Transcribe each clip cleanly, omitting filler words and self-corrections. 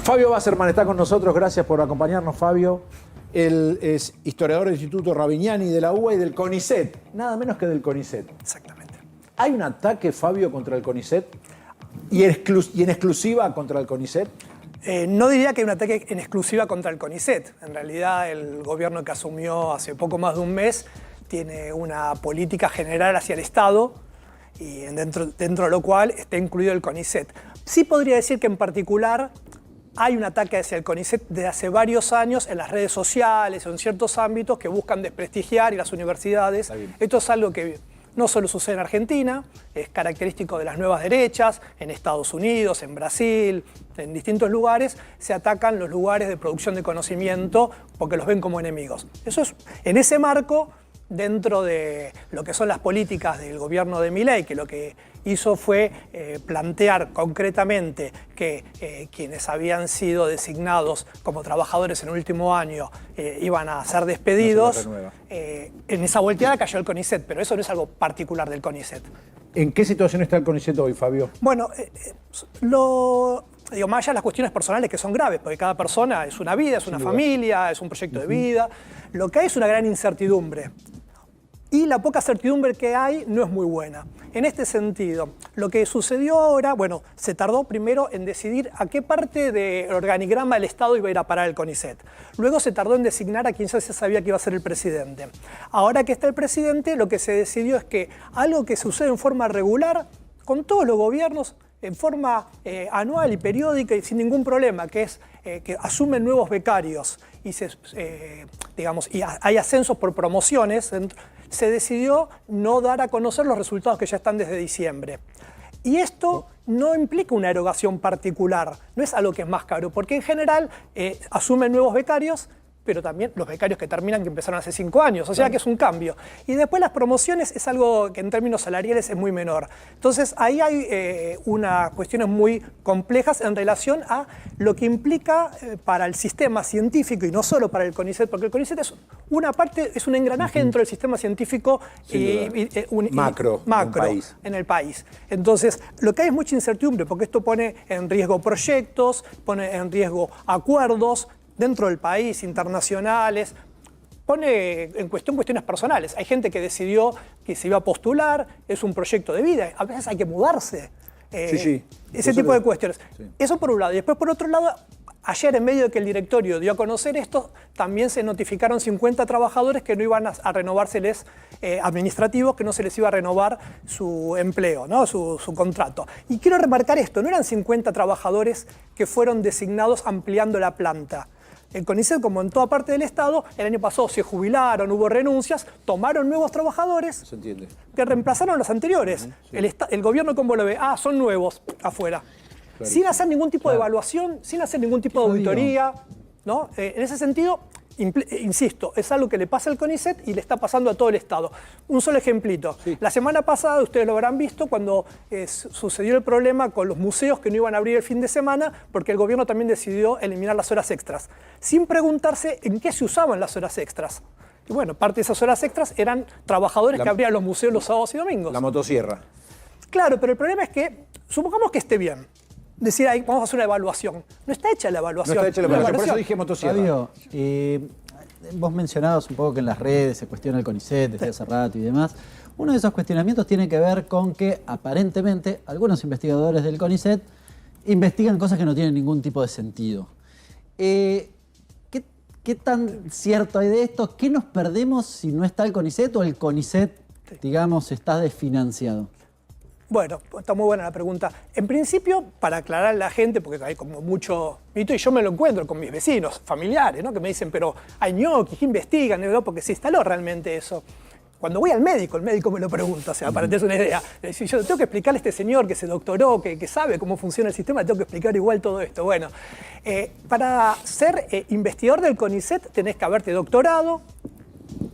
Fabio Wasserman está con nosotros, gracias por acompañarnos, Fabio. Él es historiador del Instituto Ravignani de la UBA y del CONICET, nada menos que del CONICET. Exactamente. ¿Hay un ataque, Fabio, contra el CONICET? ¿Y en exclusiva contra el CONICET? No diría que hay un ataque en exclusiva contra el CONICET. En realidad, el gobierno que asumió hace poco más de un mes tiene una política general hacia el Estado y dentro de lo cual está incluido el CONICET. Sí podría decir que en particular hay un ataque hacia el CONICET desde hace varios años en las redes sociales o en ciertos ámbitos que buscan desprestigiar y las universidades. Esto es algo que no solo sucede en Argentina, es característico de las nuevas derechas, en Estados Unidos, en Brasil, en distintos lugares, se atacan los lugares de producción de conocimiento porque los ven como enemigos. Eso es, en ese marco, dentro de lo que son las políticas del gobierno de Milei, que lo que hizo fue plantear concretamente que quienes habían sido designados como trabajadores en el último año iban a ser despedidos. En esa volteada cayó el CONICET, pero eso no es algo particular del CONICET. ¿En qué situación está el CONICET hoy, Fabio? Bueno, digo, más allá de las cuestiones personales que son graves, porque cada persona es una vida, es una familia, es un proyecto de vida, lo que hay es una gran incertidumbre. Y la poca certidumbre que hay no es muy buena. En este sentido, lo que sucedió ahora, bueno, se tardó primero en decidir a qué parte del organigrama del Estado iba a ir a parar el CONICET. Luego se tardó en designar a quien ya se sabía que iba a ser el presidente. Ahora que está el presidente, lo que se decidió es que algo que sucede en forma regular, con todos los gobiernos, en forma anual y periódica y sin ningún problema, que es que asumen nuevos becarios y, y hay ascensos por promociones, se decidió no dar a conocer los resultados que ya están desde diciembre. Y esto no implica una erogación particular, no es algo que es más caro, porque en general asumen nuevos becarios, pero también los becarios que terminan que empezaron hace 5 años, o sea que es un cambio. Y después las promociones es algo que en términos salariales es muy menor. Entonces ahí hay unas cuestiones muy complejas en relación a lo que implica para el sistema científico y no solo para el CONICET, porque el CONICET es una parte, es un engranaje dentro del sistema científico macro en el país. Entonces lo que hay es mucha incertidumbre, porque esto pone en riesgo proyectos, pone en riesgo acuerdos dentro del país, internacionales, pone en cuestión cuestiones personales. Hay gente que decidió que se iba a postular, es un proyecto de vida, a veces hay que mudarse. Ese tipo de cuestiones. Sí. Eso por un lado. Y después por otro lado, ayer en medio de que el directorio dio a conocer esto, también se notificaron 50 trabajadores que no iban a renovárseles administrativos, que no se les iba a renovar su empleo, ¿no? su contrato. Y quiero remarcar esto, no eran 50 trabajadores que fueron designados ampliando la planta. El CONICET, como en toda parte del Estado, el año pasado se jubilaron, hubo renuncias, tomaron nuevos trabajadores que reemplazaron a los anteriores. El gobierno, ¿cómo lo ve? Ah, son nuevos, afuera. Claro. Sin hacer ningún tipo de evaluación, sin hacer ningún tipo de auditoría, ¿no? En ese sentido, insisto, es algo que le pasa al CONICET y le está pasando a todo el Estado. Un solo ejemplito. Sí. La semana pasada, ustedes lo habrán visto, cuando sucedió el problema con los museos que no iban a abrir el fin de semana, porque el gobierno también decidió eliminar las horas extras, sin preguntarse en qué se usaban las horas extras. Y bueno, parte de esas horas extras eran trabajadores que abrían los museos los sábados y domingos. La motosierra. Claro, pero el problema es que, supongamos que esté bien. Decir, ahí vamos a hacer una evaluación. No está hecha la evaluación. No está hecha la evaluación, por eso dije motosierra. Fabio, vos mencionabas un poco que en las redes se cuestiona el CONICET desde hace rato y demás. Uno de esos cuestionamientos tiene que ver con que aparentemente algunos investigadores del CONICET investigan cosas que no tienen ningún tipo de sentido. ¿Qué tan cierto hay de esto? ¿Qué nos perdemos si no está el CONICET o el CONICET, digamos, está desfinanciado? Bueno, está muy buena la pregunta. En principio, para aclarar a la gente, porque hay como mucho mito, y yo me lo encuentro con mis vecinos, familiares, ¿no? Que me dicen, pero hay ñoquis, ¿qué investigan? ¿No? Porque se instaló realmente eso. Cuando voy al médico, el médico me lo pregunta, o sea, para tener una idea. Si yo tengo que explicarle a este señor que se doctoró, que sabe cómo funciona el sistema, le tengo que explicar igual todo esto. Bueno, para ser investigador del CONICET tenés que haberte doctorado,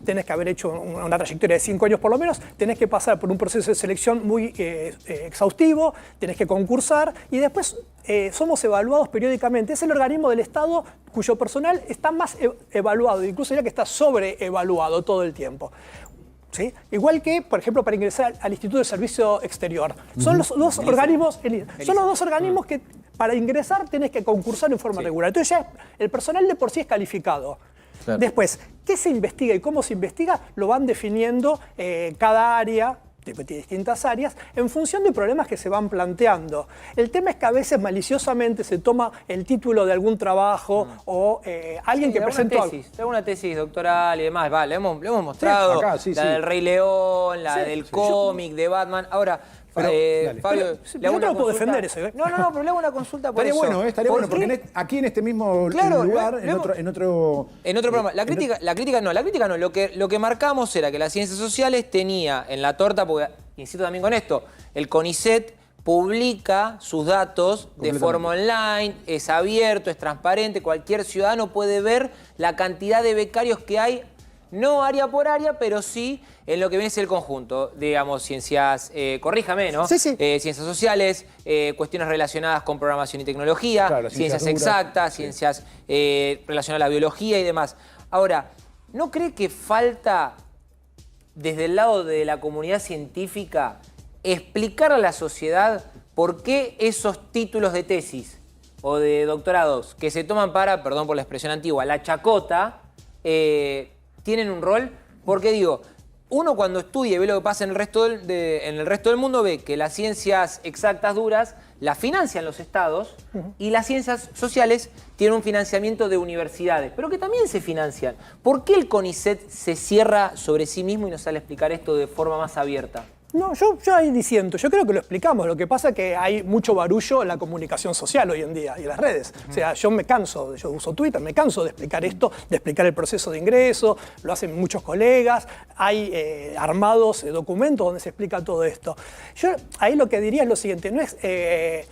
tenés que haber hecho una trayectoria de 5 años por lo menos, tenés que pasar por un proceso de selección muy exhaustivo, tenés que concursar y después somos evaluados periódicamente. Es el organismo del Estado cuyo personal está más evaluado, incluso ya que está sobreevaluado todo el tiempo. ¿Sí? Igual que, por ejemplo, para ingresar al Instituto de Servicio Exterior. Son los dos organismos que para ingresar tenés que concursar en forma regular. Entonces ya el personal de por sí es calificado. Claro. Después, ¿qué se investiga y cómo se investiga? Lo van definiendo cada área, de distintas áreas, en función de problemas que se van planteando. El tema es que a veces maliciosamente se toma el título de algún trabajo o alguien que presentó algo. Tengo una tesis doctoral y demás, lo hemos mostrado, acá, la del Rey León, la del cómic, de Batman. Ahora, Fabio, yo no lo puedo defender eso. No, pero le hago una consulta por Estaría eso. bueno, estaría bueno, porque aquí en este mismo lugar, en otro programa. La crítica no. Lo que marcamos era que las ciencias sociales tenía en la torta, porque insisto también con esto, el CONICET publica sus datos de forma online, es abierto, es transparente, cualquier ciudadano puede ver la cantidad de becarios que hay, no área por área, pero sí en lo que viene a ser el conjunto, digamos, ciencias, corríjame, ¿no? Sí. Ciencias sociales, cuestiones relacionadas con programación y tecnología, claro, ciencias duras, exactas, ciencias relacionadas a la biología y demás. Ahora, ¿no cree que falta, desde el lado de la comunidad científica, explicar a la sociedad por qué esos títulos de tesis o de doctorados que se toman para, perdón por la expresión antigua, la chacota, tienen un rol? Porque digo, uno cuando estudia y ve lo que pasa en el resto del mundo ve que las ciencias exactas duras las financian los estados y las ciencias sociales tienen un financiamiento de universidades, pero que también se financian. ¿Por qué el CONICET se cierra sobre sí mismo y nos sale a explicar esto de forma más abierta? No, yo ahí disiento. Yo creo que lo explicamos. Lo que pasa es que hay mucho barullo en la comunicación social hoy en día y en las redes. O sea, yo uso Twitter, me canso de explicar esto, de explicar el proceso de ingreso, lo hacen muchos colegas, hay armados documentos donde se explica todo esto. Yo ahí lo que diría es lo siguiente, no es que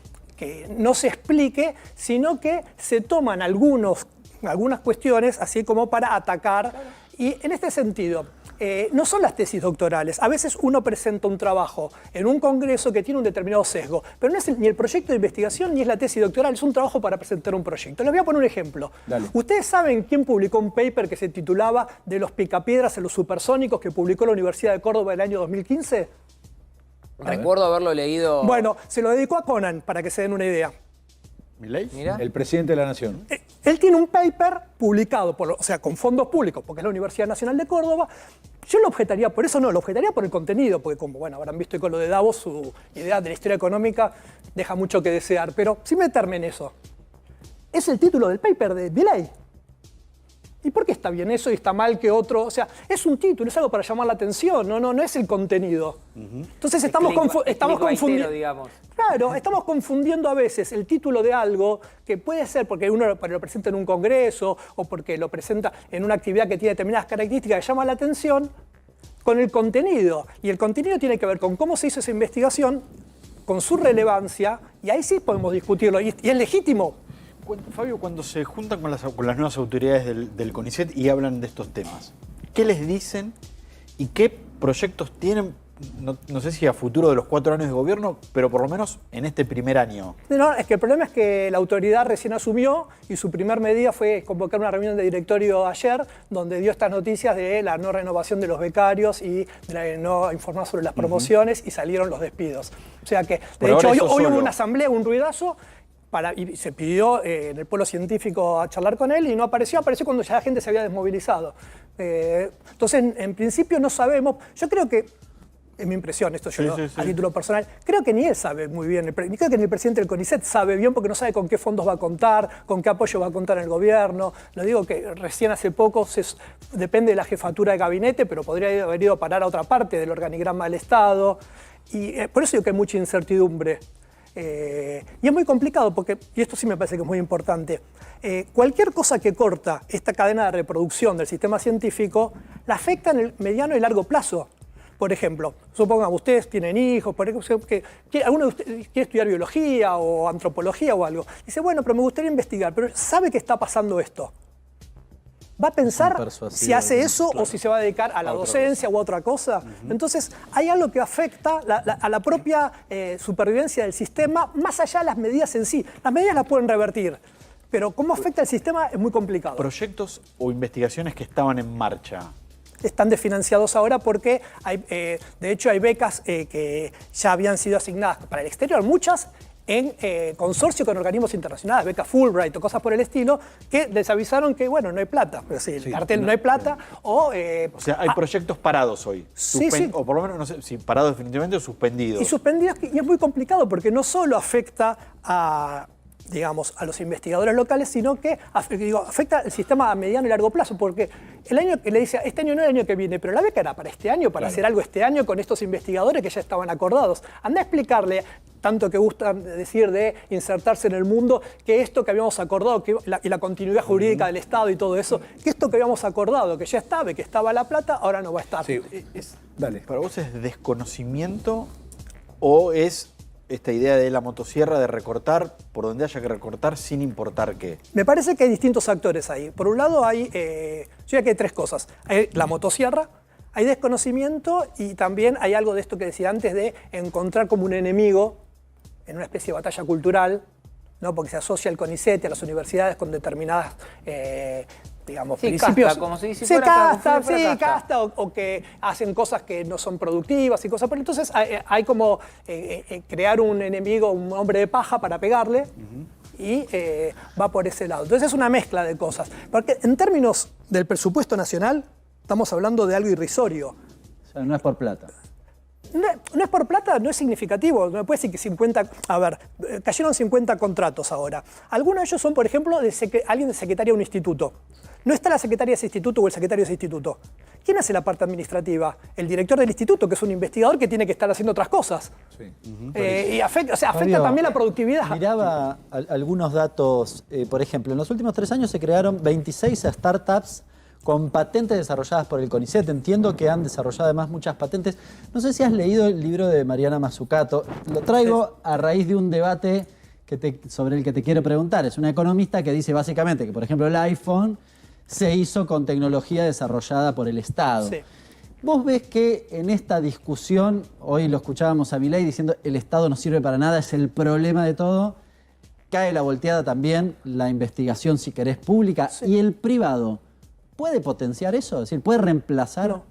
no se explique, sino que se toman algunas cuestiones así como para atacar. Y en este sentido, no son las tesis doctorales. A veces uno presenta un trabajo en un congreso que tiene un determinado sesgo, pero no es ni el proyecto de investigación ni es la tesis doctoral, es un trabajo para presentar un proyecto. Les voy a poner un ejemplo. Dale. ¿Ustedes saben quién publicó un paper que se titulaba De los picapiedras en los supersónicos que publicó la Universidad de Córdoba en el año 2015? Recuerdo haberlo leído. Bueno, se lo dedicó a Conan, para que se den una idea. ¿Milei? Mira. El presidente de la Nación. Él tiene un paper publicado, con fondos públicos, porque es la Universidad Nacional de Córdoba. Yo lo objetaría por eso, no, lo objetaría por el contenido, porque como habrán visto con lo de Davos, su idea de la historia económica deja mucho que desear, pero sin meterme en eso. Es el título del paper de Milei. ¿Y por qué está bien eso y está mal que otro? O sea, es un título, es algo para llamar la atención, no es el contenido. Entonces estamos confundiendo. Digamos. Claro, estamos confundiendo a veces el título de algo que puede ser porque uno lo presenta en un congreso o porque lo presenta en una actividad que tiene determinadas características que llama la atención, con el contenido. Y el contenido tiene que ver con cómo se hizo esa investigación, con su relevancia, y ahí sí podemos discutirlo. Y es legítimo. Fabio, cuando se juntan con las nuevas autoridades del CONICET y hablan de estos temas, ¿qué les dicen y qué proyectos tienen? No sé si a futuro de los 4 años de gobierno, pero por lo menos en este primer año. No, es que el problema es que la autoridad recién asumió y su primer medida fue convocar una reunión de directorio ayer donde dio estas noticias de la no renovación de los becarios y de no informar sobre las promociones y salieron los despidos. O sea que, de hecho, hoy hubo una asamblea, un ruidazo, y se pidió en el pueblo científico a charlar con él y no apareció cuando ya la gente se había desmovilizado. Entonces, en principio no sabemos, yo creo que, es mi impresión, esto yo a título personal, creo que ni él sabe muy bien, creo que ni el presidente del CONICET sabe bien porque no sabe con qué fondos va a contar, con qué apoyo va a contar el gobierno. Lo digo que recién hace poco, depende de la jefatura de gabinete, pero podría haber ido a parar a otra parte del organigrama del Estado. Y por eso digo que hay mucha incertidumbre. Y es muy complicado porque, y esto sí me parece que es muy importante, cualquier cosa que corta esta cadena de reproducción del sistema científico la afecta en el mediano y largo plazo. Por ejemplo, supongan, ustedes tienen hijos, por ejemplo, que alguno de ustedes quiere estudiar biología o antropología o algo. Dice, bueno, pero me gustaría investigar, pero sabe que está pasando esto. Va a pensar si hace eso o si se va a dedicar a la docencia o a otra cosa. Entonces, hay algo que afecta a la propia supervivencia del sistema, más allá de las medidas en sí. Las medidas las pueden revertir, pero cómo afecta el sistema es muy complicado. ¿Proyectos o investigaciones que estaban en marcha? Están desfinanciados ahora porque, de hecho, hay becas que ya habían sido asignadas para el exterior, muchas, en consorcio con organismos internacionales, becas Fulbright o cosas por el estilo, que les avisaron que, bueno, no hay plata. Es decir, el cartel no hay plata O sea, hay proyectos parados hoy. Sí, sí. O por lo menos, no sé si parados definitivamente o suspendidos. Y suspendidas, y es muy complicado porque no solo afecta a, digamos, a los investigadores locales, sino que afecta el sistema a mediano y largo plazo, porque el año que le dice, este año no es el año que viene, pero la beca era para este año, para hacer algo este año con estos investigadores que ya estaban acordados. Anda a explicarle, tanto que gustan decir de insertarse en el mundo, que esto que habíamos acordado, y la continuidad jurídica del Estado y todo eso, que esto que habíamos acordado, que ya estaba, que estaba la plata, ahora no va a estar. Sí. Dale. ¿Para vos es desconocimiento o es esta idea de la motosierra de recortar por donde haya que recortar sin importar qué? Me parece que hay distintos actores ahí. Por un lado hay, yo diría que hay tres cosas. Hay la motosierra, hay desconocimiento y también hay algo de esto que decía antes de encontrar como un enemigo en una especie de batalla cultural, ¿no? Porque se asocia el CONICET a las universidades con determinadas, digamos, Sí, principios. casta, como si Sí, fuera casta, fuera sí, casta. casta, o que hacen cosas que no son productivas y cosas. Pero entonces hay como crear un enemigo, un hombre de paja para pegarle. Y va por ese lado. Entonces es una mezcla de cosas. Porque en términos del presupuesto nacional, estamos hablando de algo irrisorio. O sea, no es por plata. No es por plata, no es significativo. No me puede decir que 50... A ver, cayeron 50 contratos ahora. Algunos de ellos son, por ejemplo, alguien de secretaria de un instituto. No está la secretaria de ese instituto o el secretario de ese instituto. ¿Quién hace la parte administrativa? El director del instituto, que es un investigador que tiene que estar haciendo otras cosas. Sí. Y afecta Fabio, también la productividad. Miraba algunos datos, por ejemplo, en los últimos 3 años se crearon 26 startups con patentes desarrolladas por el CONICET. Entiendo que han desarrollado además muchas patentes. No sé si has leído el libro de Mariana Mazzucato. Lo traigo a raíz de un debate sobre el que te quiero preguntar. Es una economista que dice básicamente que, por ejemplo, el iPhone se hizo con tecnología desarrollada por el Estado. Sí. ¿Vos ves que en esta discusión, hoy lo escuchábamos a Milei diciendo el Estado no sirve para nada, es el problema de todo, cae la volteada también la investigación, si querés, pública, y el privado puede potenciar eso? Es decir, ¿puede reemplazar?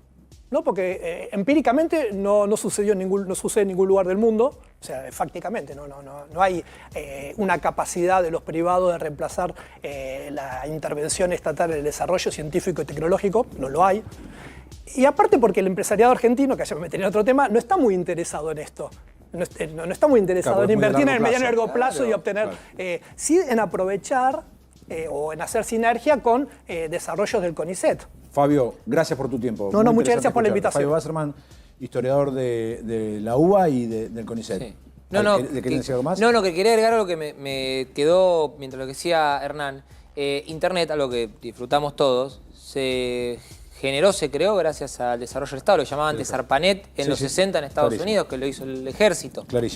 No, porque empíricamente no sucede en ningún lugar del mundo, o sea, fácticamente no hay una capacidad de los privados de reemplazar la intervención estatal en el desarrollo científico y tecnológico, no lo hay. Y aparte porque el empresariado argentino, que ya me metí en otro tema, no está muy interesado en esto. No está muy interesado Claro, en es muy de invertir en el largo mediano y largo plazo. plazo y obtener, sí en aprovechar o en hacer sinergia con desarrollos del CONICET. Fabio, gracias por tu tiempo. No, Muy muchas interesante gracias por la escucharte. invitación. Fabio Wasserman, historiador de la UBA y del CONICET. Sí. ¿De qué decir algo más? No, que quería agregar algo que me quedó mientras lo que decía Hernán. Internet, algo que disfrutamos todos, se creó gracias al desarrollo del Estado. Lo llamaban antes ARPANET en los 60 en Estados Clarísimo. Unidos, que lo hizo el ejército. Clarísimo.